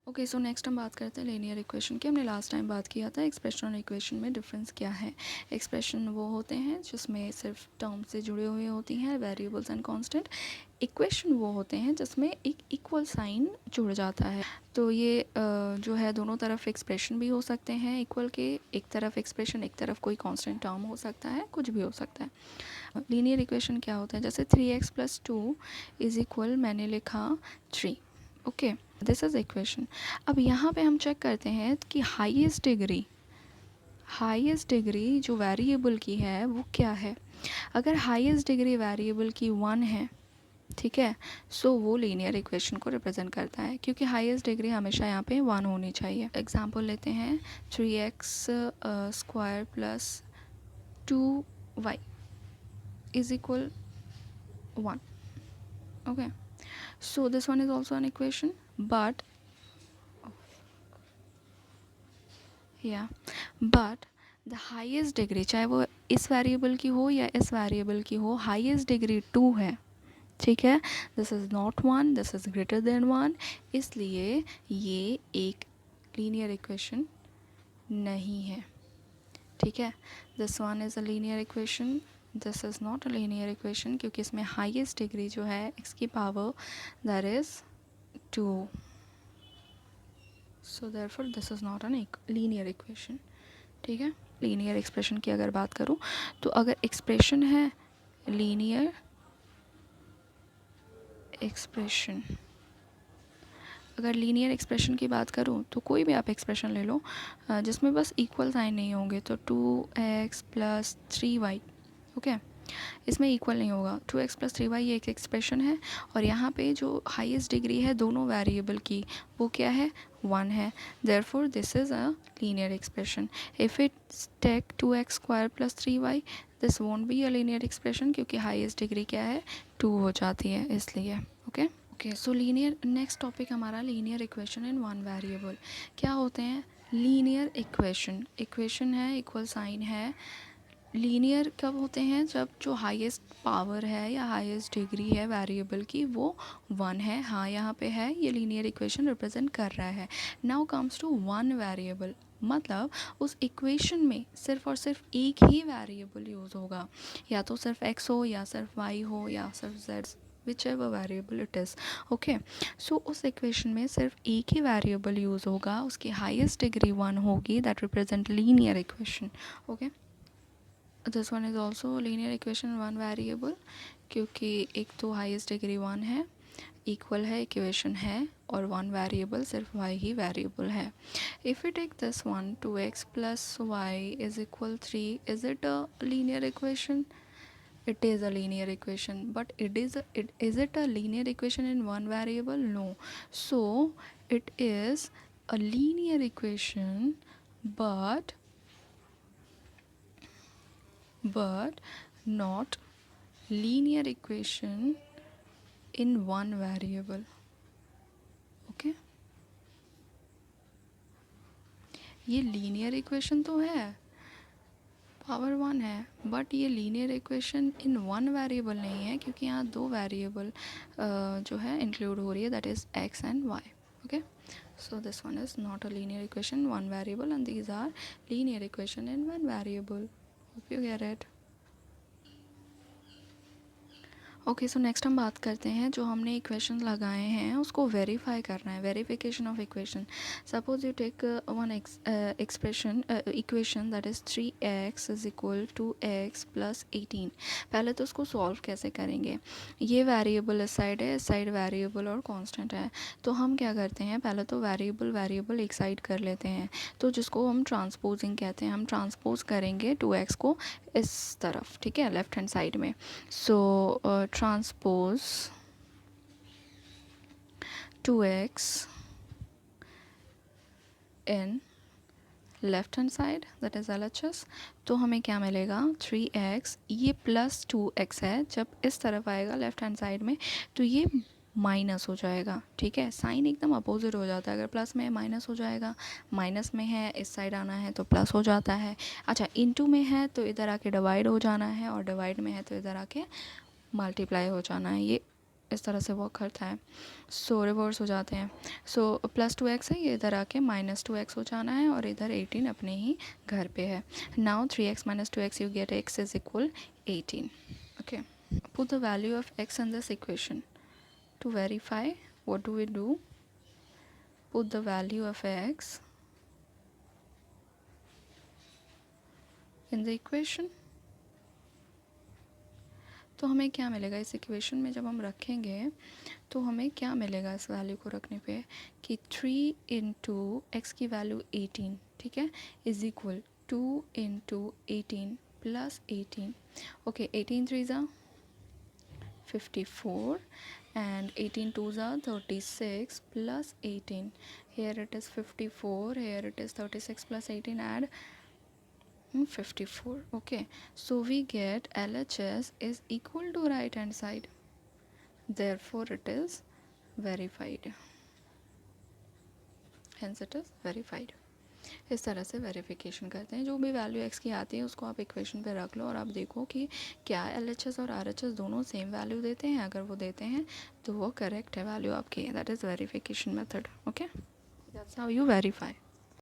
Okay, so next हम बात करते हैं लीनियर इक्वेशन की। हमने लास्ट टाइम बात किया था एक्सप्रेशन और इक्वेशन में डिफरेंस क्या है। एक्सप्रेशन वो होते हैं जिसमें सिर्फ टर्म से जुड़े हुए होती हैं, वेरिएबल्स एंड कांस्टेंट। इक्वेशन वो होते हैं जिसमें एक इक्वल साइन जुड़ जाता है। तो ये जो है दोनों तरफ एक्सप्रेशन भी हो सकते हैं इक्वल के, एक तरफ एक्सप्रेशन एक तरफ कोई कांस्टेंट टर्म हो सकता है, कुछ भी हो सकता है। लीनियर इक्वेशन क्या होता है, जैसे 3x + 2 इज़ इक्वल, मैंने लिखा 3। Okay, this is equation. अब यहाँ पे हम चेक करते हैं कि हाईएस्ट डिग्री जो वेरिएबल की है वो क्या है। अगर हाईएस्ट डिग्री वेरिएबल की 1 है, ठीक है, सो वो लीनियर इक्वेशन को रिप्रेजेंट करता है, क्योंकि हाईएस्ट डिग्री हमेशा यहाँ पे 1 होनी चाहिए। एग्जांपल लेते हैं 3x² + 2y is equal 1। Okay, so this one is also an equation, but the highest degree, चाहे वो इस वेरिएबल की हो या इस वेरिएबल की हो, हाईएस्ट डिग्री 2 है, ठीक है। This is not 1, this is greater than 1, इसलिए ये एक लीनियर इक्वेशन नहीं है, ठीक है। This one is a linear equation, this is not a linear equation, क्योंकि इसमें हाईएस्ट डिग्री जो है x की power that is 2, so therefore this is not an linear equation, ठीक है। लीनियर एक्सप्रेशन की अगर बात करूँ तो अगर एक्सप्रेशन है लीनियर एक्सप्रेशन, अगर लीनियर एक्सप्रेशन की बात करूँ तो कोई भी आप एक्सप्रेशन ले लो जिसमें बस इक्वल साइन नहीं होंगे, तो 2x + 3y, ओके, इसमें इक्वल नहीं होगा। 2x + 3y ये एक एक्सप्रेशन है, और यहाँ पे जो हाईएस्ट डिग्री है दोनों वेरिएबल की वो क्या है, 1 है। Therefore this is a linear expression. If it's take 2x² + 3y, this won't be a linear expression, क्योंकि हाईएस्ट डिग्री क्या है, 2 हो जाती है, इसलिए। Okay okay, so linear, next topic हमारा linear equation in one variable. क्या होते हैं लीनियर इक्वेशन? इक्वेशन है, इक्वल साइन है। लीनियर कब होते हैं, जब जो हाईएस्ट पावर है या हाईएस्ट डिग्री है वेरिएबल की वो 1 है। हाँ, यहाँ पे है, ये लीनियर इक्वेशन रिप्रेजेंट कर रहा है। Now comes to one variable, मतलब उस इक्वेशन में सिर्फ और सिर्फ एक ही वेरिएबल यूज़ होगा, या तो सिर्फ x हो या सिर्फ y हो या सिर्फ z, whichever variable it is, okay। so उस इक्वेशन में सिर्फ एक ही वेरिएबल यूज़ होगा, उसकी हाईएस्ट डिग्री 1 होगी, that represent linear equation, okay. This one is also linear equation one variable, क्योंकि एक तो हाईएस्ट डिग्री 1 है, इक्वल है, इक्वेशन है, और वन वेरिएबल सिर्फ y ही वेरिएबल है। If you take this one 2x + y is equal 3, is it a linear equation? It is a linear equation, but is it a linear equation in one variable? No. So it is a linear equation, but not linear equation in one variable, okay। ये linear equation तो है, power 1 है, but ये linear equation in one variable नहीं है, क्योंकि यहाँ दो वेरिएबल जो है इंक्लूड हो रही है, that is x and y, okay। So this one is not a linear equation one variable, and these are linear equation in one variable. Hope you get it. Okay, so next हम बात करते हैं, जो हमने equation लगाए हैं उसको verify करना है, verification of equation. Suppose you take one expression equation that is 3x is equal to x + 18। पहले तो उसको सॉल्व कैसे करेंगे, ये वेरिएबल इस साइड है, इस साइड वेरिएबल और कांस्टेंट है, तो हम क्या करते हैं, पहले तो वेरिएबल एक साइड कर लेते हैं, तो जिसको हम ट्रांसपोजिंग कहते हैं। हम ट्रांसपोज करेंगे 2x को इस तरफ, ठीक है, लेफ्ट हैंड साइड में। So transpose 2x in left hand side, that is LHS। तो हमें क्या मिलेगा, 3x, ये +2x है, जब इस तरफ आएगा लेफ्ट हैंड साइड में तो ये माइनस हो जाएगा, ठीक है, साइन एकदम अपोजिट हो जाता है, अगर प्लस में है माइनस हो जाएगा, माइनस में है इस साइड आना है तो प्लस हो जाता है। अच्छा, इनटू में है तो इधर आके डिवाइड हो जाना है, और डिवाइड में है तो इधर आके मल्टीप्लाई हो जाना है। ये इस तरह से वर्क करता है। सो रिवर्स हो जाते हैं। सो +2x है, ये इधर आके -2x हो जाना है और इधर 18 अपने ही घर पे है। Now 3x - 2x you get x is equal 18. Okay, put the value of x in this equation. To verify, what do we do? Put the value of x in the equation. तो हमें क्या मिलेगा इस equation में जब हम रखेंगे, तो हमें क्या मिलेगा इस वैल्यू को रखने पे कि 3 इंटू एक्स की वैल्यू 18, ठीक है, is equal 2 into 18 plus 18. Okay, 18 3 ज़ा 54 and 18 2s are 36 plus 18. Here it is 54, here it is 36 plus 18, add 54. Okay, so we get LHS is equal to right hand side, therefore it is verified, hence it is verified. इस तरह से verification करते हैं। जो भी value x की आती है उसको आप इक्वेशन पे रख लो और आप देखो कि क्या LHS और RHS दोनों सेम वैल्यू देते हैं। अगर वो देते हैं तो वो करेक्ट है वैल्यू आपकी। That is verification method. Okay, that's how you verify.